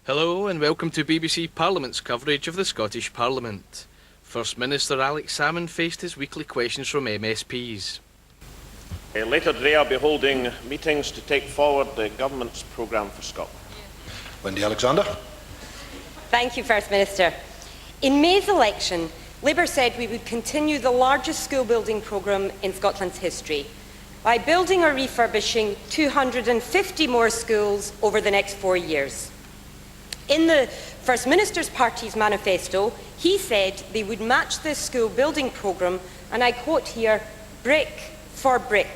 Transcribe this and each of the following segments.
Hello and welcome to BBC Parliament's coverage of the Scottish Parliament. First Minister Alex Salmond faced his weekly questions from MSPs. Later today I'll be holding meetings to take forward the Government's programme for Scotland. Wendy Alexander. Thank you, First Minister. In May's election, Labour said we would continue the largest school building programme in Scotland's history by building or refurbishing 250 more schools over the next 4 years. In the First Minister's party's manifesto, he said they would match this school building programme, and I quote here, brick for brick.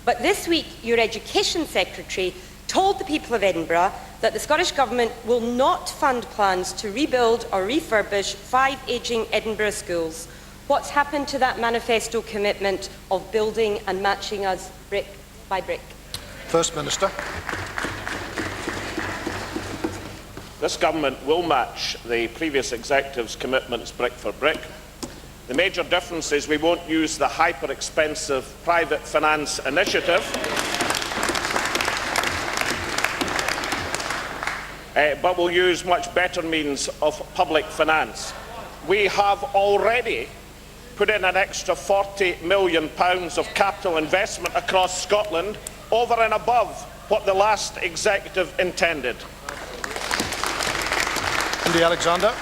But this week, your Education Secretary told the people of Edinburgh that the Scottish Government will not fund plans to rebuild or refurbish 5 ageing Edinburgh schools. What's happened to that manifesto commitment of building and matching us brick by brick? First Minister. This Government will match the previous Executive's commitments brick for brick. The major difference is we won't use the hyper-expensive private finance initiative, but we'll use much better means of public finance. We have already put in an extra £40 million of capital investment across Scotland over and above what the last Executive intended. Wendy Alexander.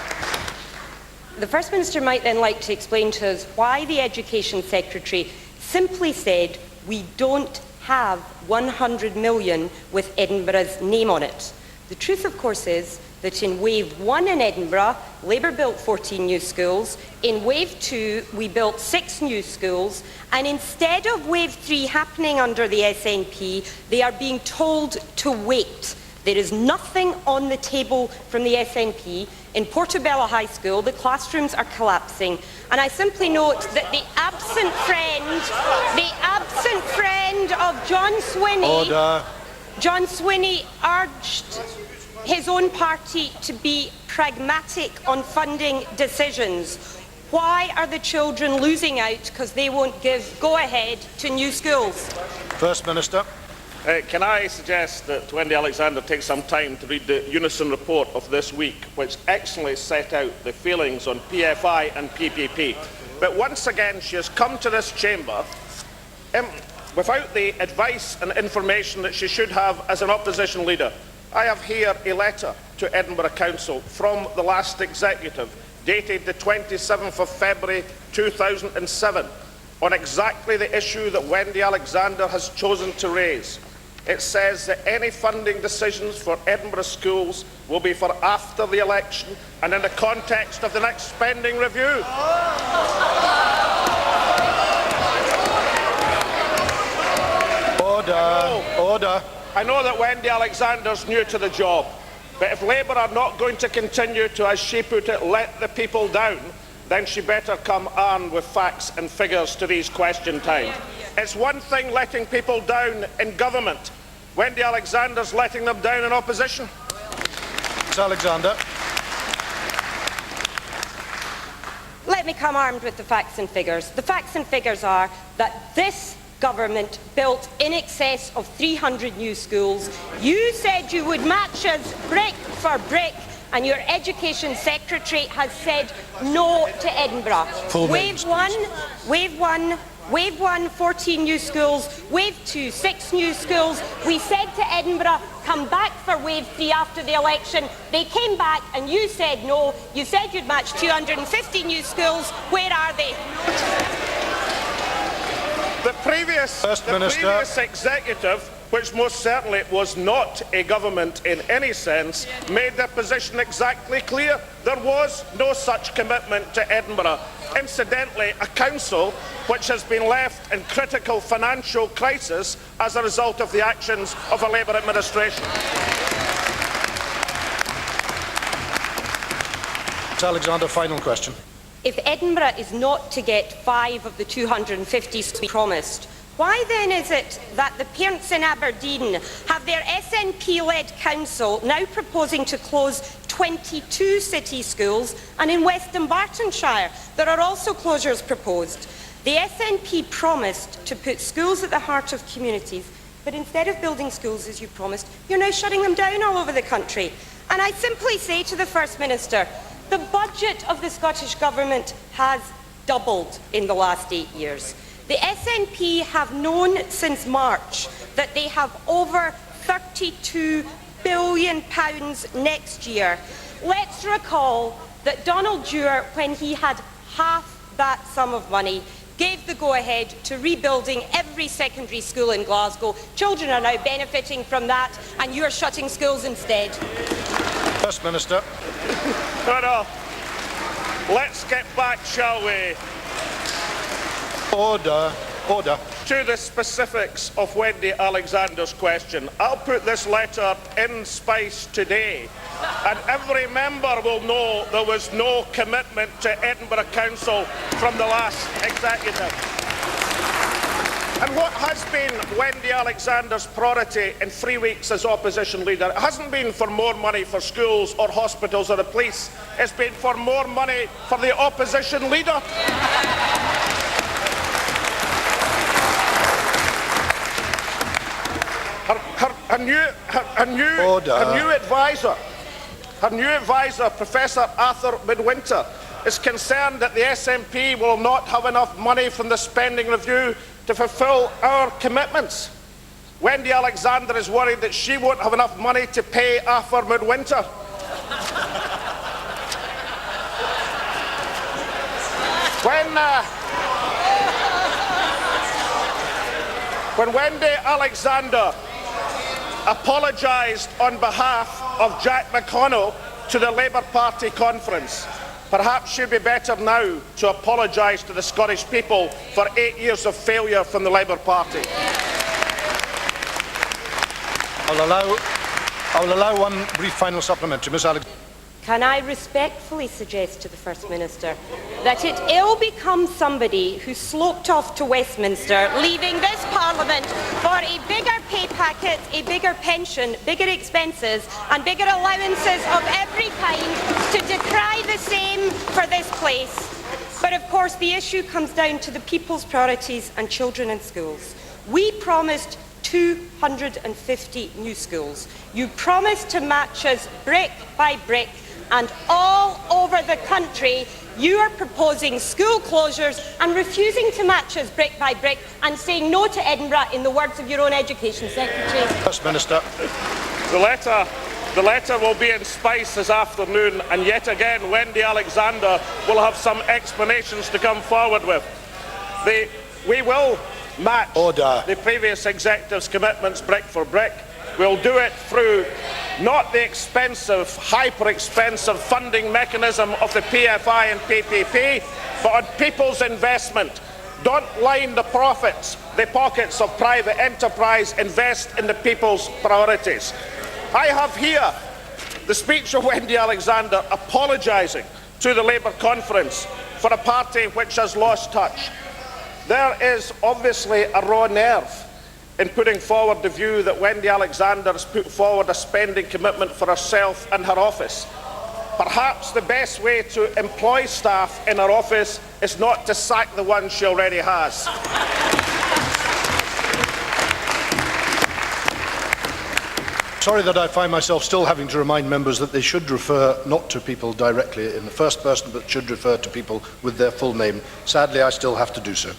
The First Minister might then like to explain to us why the Education Secretary simply said we don't have 100 million with Edinburgh's name on it. The truth, of course, is that in Wave 1 in Edinburgh, Labour built 14 new schools. In Wave 2, we built 6 new schools. And instead of Wave 3 happening under the SNP, they are being told to wait. There is nothing on the table from the SNP. In Portobello High School, the classrooms are collapsing. And I simply note that the absent friend of John Swinney, Order. John Swinney urged his own party to be pragmatic on funding decisions. Why are the children losing out because they won't give go-ahead to new schools? First Minister. Can I suggest that Wendy Alexander take some time to read the Unison report of this week, which excellently set out the failings on PFI and PPP. But once again, she has come to this chamber without the advice and information that she should have as an opposition leader. I have here a letter to Edinburgh Council from the last Executive, dated the 27th of February 2007, on exactly the issue that Wendy Alexander has chosen to raise. It says that any funding decisions for Edinburgh schools will be for after the election and in the context of the next spending review. Order. I know that Wendy Alexander's new to the job, but if Labour are not going to continue to, as she put it, let the people down, then she better come armed with facts and figures to these question times. It's one thing letting people down in government. Wendy Alexander's letting them down in opposition. Ms. Alexander. Let me come armed with the facts and figures. The facts and figures are that this government built in excess of 300 new schools. You said you would match us brick for brick, and your Education Secretary has said no to Edinburgh. Wave 1, 14 new schools. Wave 2, 6 new schools. We said to Edinburgh, come back for Wave 3 after the election. They came back and you said no. You said you'd match 250 new schools. Where are they? The previous Executive, which most certainly was not a government in any sense, made their position exactly clear. There was no such commitment to Edinburgh. Incidentally, a council which has been left in critical financial crisis as a result of the actions of a Labour administration. Ms. Alexander, final question. If Edinburgh is not to get 5 of the 250 we promised, why then is it that the parents in Aberdeen have their SNP-led council now proposing to close 22 city schools, and in West Dunbartonshire there are also closures proposed? The SNP promised to put schools at the heart of communities, but instead of building schools as you promised, you're now shutting them down all over the country. And I simply say to the First Minister, the budget of the Scottish Government has doubled in the last 8 years. The SNP have known since March that they have over £32 billion next year. Let's recall that Donald Dewar, when he had half that sum of money, gave the go-ahead to rebuilding every secondary school in Glasgow. Children are now benefiting from that, and you're shutting schools instead. First Minister. No. Let's get back, shall we, Order. to the specifics of Wendy Alexander's question. I'll put this letter in Spice today, and every member will know there was no commitment to Edinburgh Council from the last executive. And what has been Wendy Alexander's priority in 3 weeks as opposition leader? It hasn't been for more money for schools or hospitals or the police. It's been for more money for the opposition leader. Her new advisor, Professor Arthur Midwinter, is concerned that the SNP will not have enough money from the spending review to fulfil our commitments. Wendy Alexander is worried that she won't have enough money to pay Arthur Midwinter. When Wendy Alexander apologised on behalf of Jack McConnell to the Labour Party conference, perhaps she'd be better now to apologise to the Scottish people for 8 years of failure from the Labour Party. I'll allow one brief final supplementary. Ms. Alexander. Can I respectfully suggest to the First Minister that it ill becomes somebody who sloped off to Westminster, leaving this Parliament for a bigger pay packet, a bigger pension, bigger expenses and bigger allowances of every kind, to decry the same for this place. But of course the issue comes down to the people's priorities and children in schools. We promised 250 new schools. You promised to match us brick by brick, and all over the country you are proposing school closures and refusing to match us brick by brick and saying no to Edinburgh, in the words of your own Education Secretary. First Minister. The letter will be in Spice this afternoon, and yet again Wendy Alexander will have some explanations to come forward with. We will match the previous executive's commitments brick for brick. We'll do it through not the expensive, hyper-expensive funding mechanism of the PFI and PPP, but on people's investment. Don't line the pockets of private enterprise. Invest in the people's priorities. I have here the speech of Wendy Alexander apologising to the Labour conference for a party which has lost touch. There is obviously a raw nerve in putting forward the view that Wendy Alexander has put forward a spending commitment for herself and her office. Perhaps the best way to employ staff in her office is not to sack the ones she already has. Sorry that I find myself still having to remind members that they should refer not to people directly in the first person, but should refer to people with their full name. Sadly, I still have to do so.